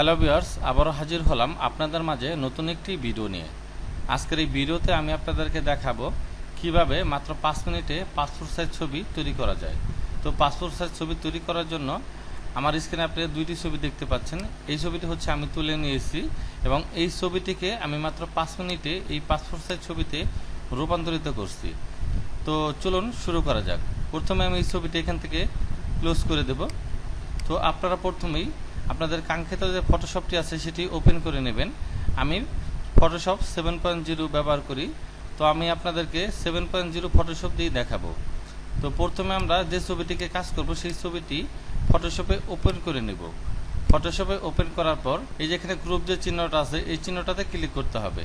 Hello viewers, আবারও হাজির হলাম আপনাদের মাঝে নতুন একটি ভিডিও নিয়ে। আজকের এই ভিডিওতে আমি আপনাদেরকে দেখাবো কিভাবে মাত্র 5 মিনিটে পাসপোর্ট সাইজ ছবি তৈরি করা যায়। তো পাসপোর্ট সাইজ ছবি তৈরি করার জন্য আমার স্ক্রিনে আপনি দুইটি ছবি দেখতে পাচ্ছেন। এই ছবিটি হচ্ছে আমি তুলে নিয়েছি এবং এই ছবিটিকে আমি মাত্র 5 মিনিটে এই পাসপোর্ট সাইজ ছবিতে রূপান্তরিত করছি। তো চলুন শুরু করা যাক। প্রথমে আমি এই ছবিটি এখান থেকে ক্লোজ করে দেব। তো আপনারা প্রথমেই আপনাদের কাঙ্ক্ষিত যে ফটোশপটি আছে সেটি ওপেন করে নেবেন। আমি ফটোশপ 7.0 ব্যবহার করি, তো আমি আপনাদেরকে 7.0 ফটোশপ দিয়ে দেখাবো। তো প্রথমে আমরা যে ছবিটিকে কাজ করব সেই ছবিটি ফটোশপে ওপেন করে নেব। ফটোশপে ওপেন করার পর এই যে এখানে গ্রুপ যে চিহ্নটা আছে এই চিহ্নটাতে ক্লিক করতে হবে।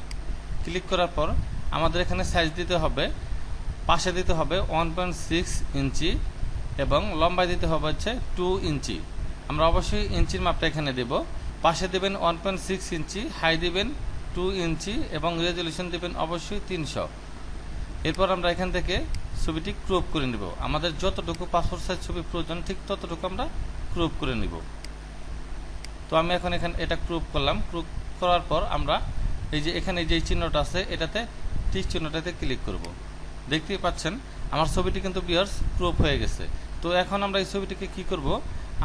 ক্লিক করার পর আমাদের এখানে সাইজ দিতে হবে, পাশে দিতে হবে 1.6 ইঞ্চি এবং লম্বায় দিতে হবে হচ্ছে 2 ইঞ্চি। আমরা অবশ্যই ইঞ্চির মাপটা এখানে দেব। পাশে দেবেন 1.6 ইঞ্চি, হাই দিবেন 2 ইঞ্চি এবং রেজলিউশন দেবেন অবশ্যই 300। এরপর আমরা এখান থেকে ছবিটি ক্রপ করে নেব। আমাদের যতটুকু পাসপোর্ট সাইজ ছবি প্রয়োজন ঠিক ততটুকু আমরা ক্রপ করে নিব। তো আমি এখন এখানে এটা ক্রপ করলাম। ক্রপ করার পর আমরা এই যে এখানে যে চিহ্নটা আছে এটাতে টিক চিহ্নটাতে ক্লিক করব। দেখতেই পাচ্ছেন আমার ছবিটি কিন্তু ভিউয়ার্স ক্রপ হয়ে গেছে। তো এখন আমরা এই ছবিটিকে কি করব,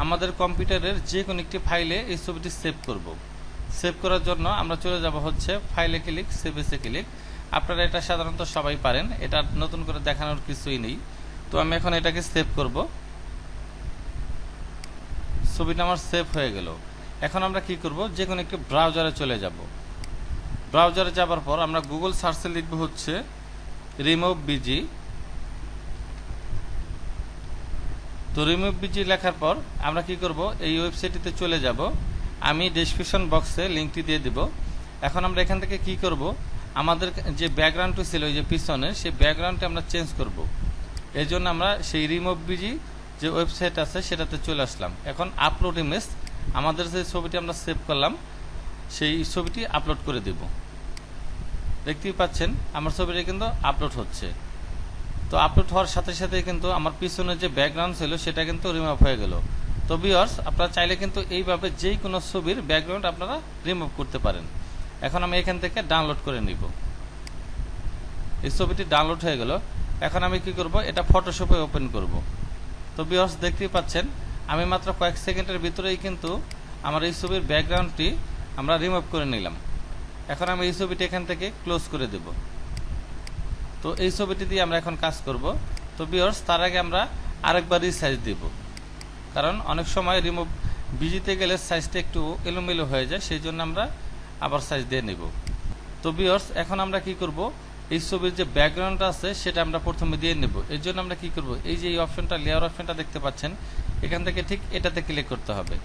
আমাদের কম্পিউটারের যে কোনো একটি ফাইলে এই ছবিটি সেভ করব। সেভ করার জন্য আমরা চলে যাব হচ্ছে ফাইলে ক্লিক, সেভ এসে ক্লিক। আপনারা এটা সাধারণত সবাই পারেন, এটা নতুন করে দেখানোর কিছুই নেই। তো আমি এখন এটাকে সেভ করব। ছবিটা আমার সেভ হয়ে গেল। এখন আমরা কি করব, যে কোনো একটি ব্রাউজারে চলে যাব। ব্রাউজারে যাবার পর আমরা গুগল সার্চে লিখব হচ্ছে রিমুভ বিজি। তো রিমুভ বিজি লেখার পর আমরা কি করব, এই ওয়েবসাইটটিতে চলে যাব। আমি ডেসক্রিপশন বক্সে লিঙ্কটি দিয়ে দেব। এখন আমরা এখান থেকে কি করব, আমাদের যে ব্যাকগ্রাউন্ডটি ছিল ওই যে পিছনে সেই ব্যাকগ্রাউন্ডটি আমরা চেঞ্জ করব। এই জন্য আমরা সেই রিমুভ বিজি যে ওয়েবসাইট আছে সেটাতে চলে আসলাম। এখন আপলোড ইমেজ, আমাদের যে ছবিটি আমরা সেভ করলাম সেই ছবিটি আপলোড করে দেব। দেখতেই পাচ্ছেন আমার ছবিটি কিন্তু আপলোড হচ্ছে। তো আপলোড হওয়ার সাথে সাথে কিন্তু আমার পিছনে যে ব্যাকগ্রাউন্ড ছিল সেটা কিন্তু রিমুভ হয়ে গেল। তো ভিউয়ার্স, আপনারা চাইলে কিন্তু এইভাবে যেই কোনো ছবির ব্যাকগ্রাউন্ড আপনারা রিমুভ করতে পারেন। এখন আমি এখান থেকে ডাউনলোড করে নিব। এই ছবিটি ডাউনলোড হয়ে গেল। এখন আমি কি করব, এটা ফটোশপে ওপেন করব। তো ভিউয়ার্স, দেখতেই পাচ্ছেন আমি মাত্র কয়েক সেকেন্ডের ভিতরেই কিন্তু আমার এই ছবির ব্যাকগ্রাউন্ডটি আমরা রিমুভ করে নিলাম। এখন আমি এই ছবিটি এখান থেকে ক্লোজ করে দেব। তো এই ছবিটি দিয়ে আমরা এখন কাজ করব। তো ভিউয়ার্স, তার আগে আমরা আরেকবার রিসাইজ দেব, কারণ অনেক সময় রিমুভ বিজিতে গেলে সাইজটা একটু এলোমেলো হয়ে যায়, সেই জন্য আমরা আবার সাইজ দিয়ে নেব। তো ভিউয়ার্স, এখন আমরা কি করব, এই ছবির যে ব্যাকগ্রাউন্ডটা আছে সেটা আমরা প্রথমে দিয়ে নেব। এর জন্য আমরা কি করব, এই যে এই অপশনটা লেয়ার অপশনটা দেখতে পাচ্ছেন এখান থেকে ঠিক এটাতে ক্লিক করতে হবে।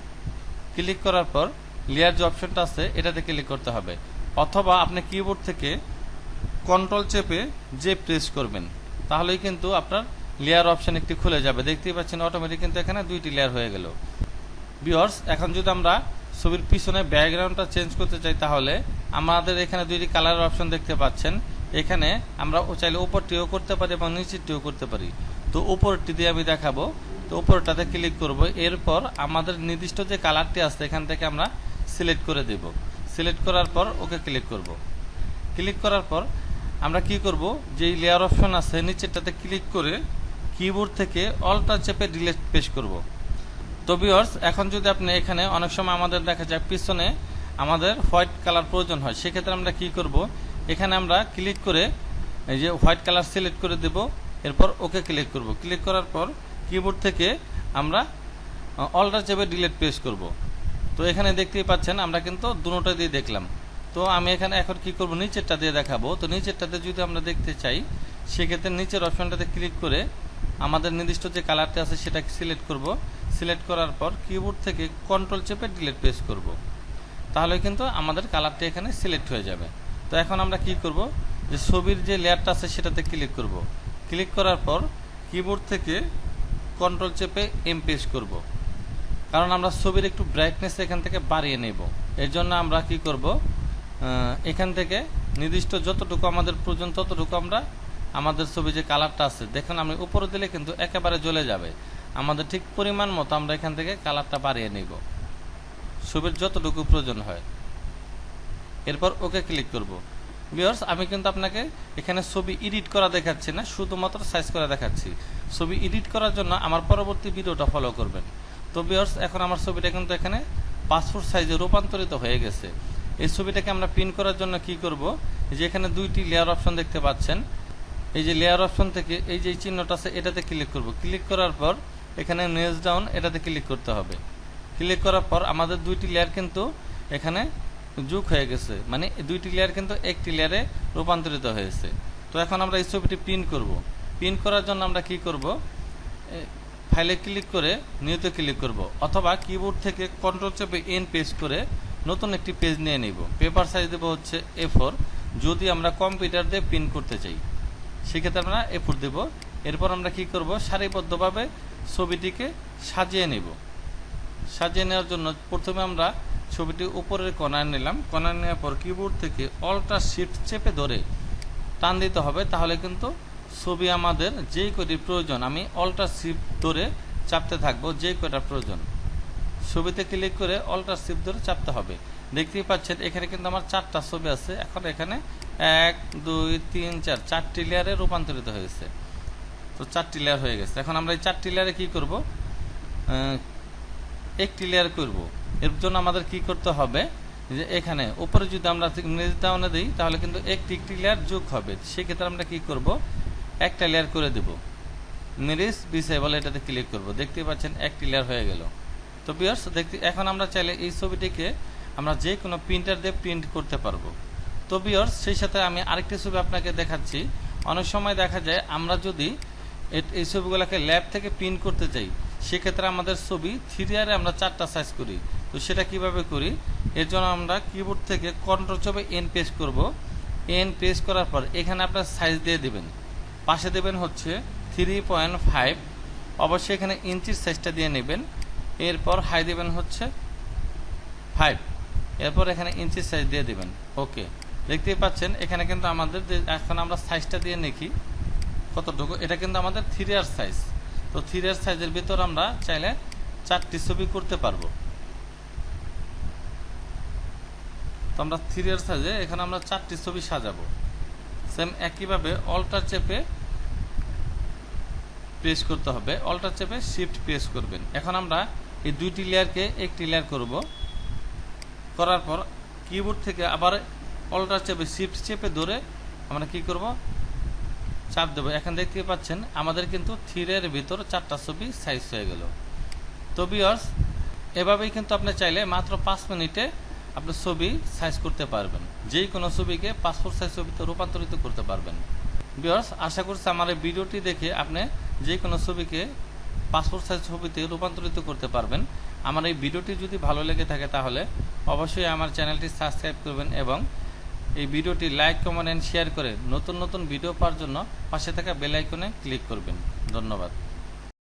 ক্লিক করার পর লেয়ার যে অপশনটা আছে এটাতে ক্লিক করতে হবে, অথবা আপনি কিবোর্ড থেকে কন্ট্রোল চেপে যে প্রেস করবেন তাহলেই কিন্তু আপনার লেয়ার অপশন একটি খুলে যাবে। দেখতেই পাচ্ছেন অটোমেটিক কিন্তু এখানে দুইটি লেয়ার হয়ে গেল। ভিউয়ার্স, এখন যদি আমরা ছবির পিছনে ব্যাকগ্রাউন্ডটা চেঞ্জ করতে চাই তাহলে আমাদের এখানে দুইটি কালারের অপশন দেখতে পাচ্ছেন। এখানে আমরা চাইলে উপরটিও করতে পারি এবং নিচেরটিও করতে পারি। তো উপরটি দিয়ে আমি দেখাবো। তো উপরটাতে ক্লিক করব। এরপর আমাদের নির্দিষ্ট যে কালারটি আছে এখান থেকে আমরা সিলেক্ট করে দেব। সিলেক্ট করার পর ওকে ক্লিক করব। ক্লিক করার পর আমরা কি করব, যেই লেয়ার অপশন আছে নিচেরটাতে ক্লিক করে কিবোর্ড থেকে অল্টা চেপে ডিলিট পেশ করব। তো ভিউয়ার্স, এখন যদি আপনি এখানে অনেক সময় আমাদের দেখা যায় পিছনে আমাদের হোয়াইট কালার প্রয়োজন হয়, সেক্ষেত্রে আমরা কি করব, এখানে আমরা ক্লিক করে এই যে হোয়াইট কালার সিলেক্ট করে দেব। এরপর ওকে ক্লিক করব। ক্লিক করার পর কিবোর্ড থেকে আমরা অল্টা চেপে ডিলিট পেশ করব। তো এখানে দেখতেই পাচ্ছেন আমরা কিন্তু দুটোটা দিয়ে দেখলাম। তো আমি এখানে এখন কি করব, নিচেরটা দিয়ে দেখাবো। তো নিচেরটাতে যদি আমরা দেখতে চাই সেক্ষেত্রে নিচের অপশনটাতে ক্লিক করে আমাদের নির্দিষ্ট যে কালারটা আছে সেটাকে সিলেক্ট করব। সিলেক্ট করার পর কিবোর্ড থেকে কন্ট্রোল চেপে ডিলিট পেশ করব। তাহলে কিন্তু আমাদের কালারটা এখানে সিলেক্ট হয়ে যাবে। তো এখন আমরা কি করব, যে ছবির যে লেয়ারটা আছে সেটাতে ক্লিক করব। ক্লিক করার পর কিবোর্ড থেকে কন্ট্রোল চেপে এম পেশ করব, কারণ আমরা ছবির একটু ব্রাইটনেস এখান থেকে বাড়িয়ে নেব। এর জন্য আমরা কি করব, এখান থেকে নির্দিষ্ট যতটুকু আমাদের প্রয়োজন ততটুকু আমরা আমাদের ছবি যে কালারটা আছে দেখুন আমি উপরে দিলে কিন্তু একেবারে জ্বলে যাবে। আমাদের ঠিক পরিমাণ মতো আমরা এখান থেকে কালারটা বাড়িয়ে নেব। ছবির যতটুকু প্রয়োজন হয়। এরপর ওকে ক্লিক করব। ভিউয়ার্স, আমি কিন্তু আপনাকে এখানে ছবি এডিট করা দেখাচ্ছি না, শুধুমাত্র সাইজ করা দেখাচ্ছি। ছবি এডিট করার জন্য আমার পরবর্তী ভিডিওটা ফলো করবেন। তো ভিউয়ার্স, এখন আমার ছবিটা কিন্তু এখানে পাসপোর্ট সাইজে রূপান্তরিত হয়ে গেছে। এই ছবিটাকে আমরা প্রিন্ট করার জন্য কি করব, যে এখানে দুইটি লেয়ার অপশন দেখতে পাচ্ছেন। এই যে লেয়ার অপশন থেকে এই যে চিহ্নটা আছে এটাতে ক্লিক করব। ক্লিক করার পর এখানে নেক্সট ডাউন এটাতে ক্লিক করতে হবে। ক্লিক করার পর আমাদের দুইটি লেয়ার কিন্তু এখানে যোগ হয়ে গেছে, মানে দুইটি লেয়ার কিন্তু একটি লেয়ারে রূপান্তরিত হয়েছে। তো এখন আমরা এই ছবিটি প্রিন্ট করব। প্রিন্ট করার জন্য আমরা কি করব, ফাইলে ক্লিক করে নিউতে ক্লিক করব, অথবা কিবোর্ড থেকে কন্ট্রোল চেপে এন পেস্ট করে নতুন একটি পেজ নিয়ে নিব। পেপার সাইজ দেব হচ্ছে A4, যদি আমরা কম্পিউটার দিয়ে প্রিন্ট করতে চাই সেক্ষেত্রে আমরা A4 দেব। এরপর আমরা কি করব, সারিবদ্ধভাবে ছবিটিকে সাজিয়ে নেব। সাজিয়ে নেওয়ার জন্য প্রথমে আমরা ছবিটি উপরের কর্নার নিলাম। কর্নার নেওয়ার পর কিবোর্ড থেকে অল্টার শিফট চেপে ধরে টান দিতে হবে, তাহলে কিন্তু ছবি আমাদের যেই কয়টি প্রয়োজন, আমি অল্টার শিফট ধরে চাপতে থাকবো, যেই কয়টা প্রয়োজন ছবিতে ক্লিক করে অল্টার শিফট ধরে চাপতে হবে। দেখতেই পাচ্ছেন এখানে কিন্তু আমার 4টা ছবি আছে। এখন এখানে 1 2 3 4 4টি লেয়ারে রূপান্তরিত হয়েছে। তো 4টি লেয়ার হয়ে গেছে। এখন আমরা এই 4টি লেয়ারে কি করব, একটি লেয়ার করব। এর জন্য আমাদের কি করতে হবে, যে এখানে উপরে যদি আমরা নেক্সট ডাউনে দিই তাহলে কিন্তু একটি লেয়ার যোগ হবে। সেক্ষেত্রে আমরা কি করব, একটা লেয়ার করে দেব। মেরিজ ডিসেবল এটাতে ক্লিক করব। দেখতে পাচ্ছেন একটি লেয়ার হয়ে গেল। তো ভিউয়ার্স, এখন আমরা চাইলে এই ছবিটিকে আমরা যে কোনো প্রিন্টার দিয়ে প্রিন্ট করতে পারবো। তো ভিউয়ার্স, সেই সাথে আমি আরেকটি ছবি আপনাকে দেখাচ্ছি। অনেক সময় দেখা যায় আমরা যদি এই ছবিগুলোকে ল্যাব থেকে প্রিন্ট করতে চাই, সেক্ষেত্রে আমাদের ছবি 3R আমরা 4টা সাইজ করি। তো সেটা কিভাবে করি, এর জন্য আমরা কিবোর্ড থেকে কন্ট্রোল চেপে এন পেস্ট করব। এন পেস্ট করার পর এখানে আপনার সাইজ দিয়ে দেবেন, পাশে দেবেন হচ্ছে 3.5, অবশ্যই এখানে ইঞ্চির সাইজটা দিয়ে নেবেন। এরপর হাই দেবেন হচ্ছে 5, এরপর এখানে ইঞ্চির সাইজ দিয়ে দেবেন। ওকে, দেখতেই পাচ্ছেন এখানে কিন্তু আমাদের এখন আমরা সাইজটা দিয়ে দেখি কতটুকু। এটা কিন্তু আমাদের 3R সাইজ। তো 3R সাইজের ভিতর আমরা চাইলে 4টি ছবি করতে পারবো। তো আমরা 3R সাইজে এখানে আমরা 4টি ছবি সাজাবো। সেম একইভাবে অল্টার চেপে প্রেস করতে হবে, অল্টার চেপে শিফট প্রেস করবেন। এখন আমরা এই দুইটি লেয়ারকে একটি লেয়ার করব। করার পর কিবোর্ড থেকে আবার অল্টার চেপে শিফট চেপে ধরে আমরা কি করব, চাপ দেবো। এখন দেখতে পাচ্ছেন আমাদের কিন্তু 3R ভিতর 4টা ছবি সাইজ হয়ে গেল। তো ভিউয়ার্স, এভাবেই কিন্তু আপনি চাইলে মাত্র 5 মিনিটে আপনি ছবি সাইজ করতে পারবেন, যেই কোনো ছবিকে পাসপোর্ট সাইজ ছবিতে রূপান্তরিত করতে পারবেন। ভিউয়ার্স, আশা করছি আমার এই ভিডিওটি দেখে আপনি যে কোনো ছবিকে পাসপোর্ট সাইজ ছবিতে রূপান্তরিত করতে পারবেন। আমার এই ভিডিওটি যদি ভালো লেগে থাকে তাহলে অবশ্যই আমার চ্যানেলটি সাবস্ক্রাইব করবেন এবং এই ভিডিওটি লাইক, কমেন্ট এন্ড শেয়ার করে নতুন নতুন ভিডিও পাওয়ার জন্য পাশে থাকা বেল আইকনে ক্লিক করবেন। ধন্যবাদ।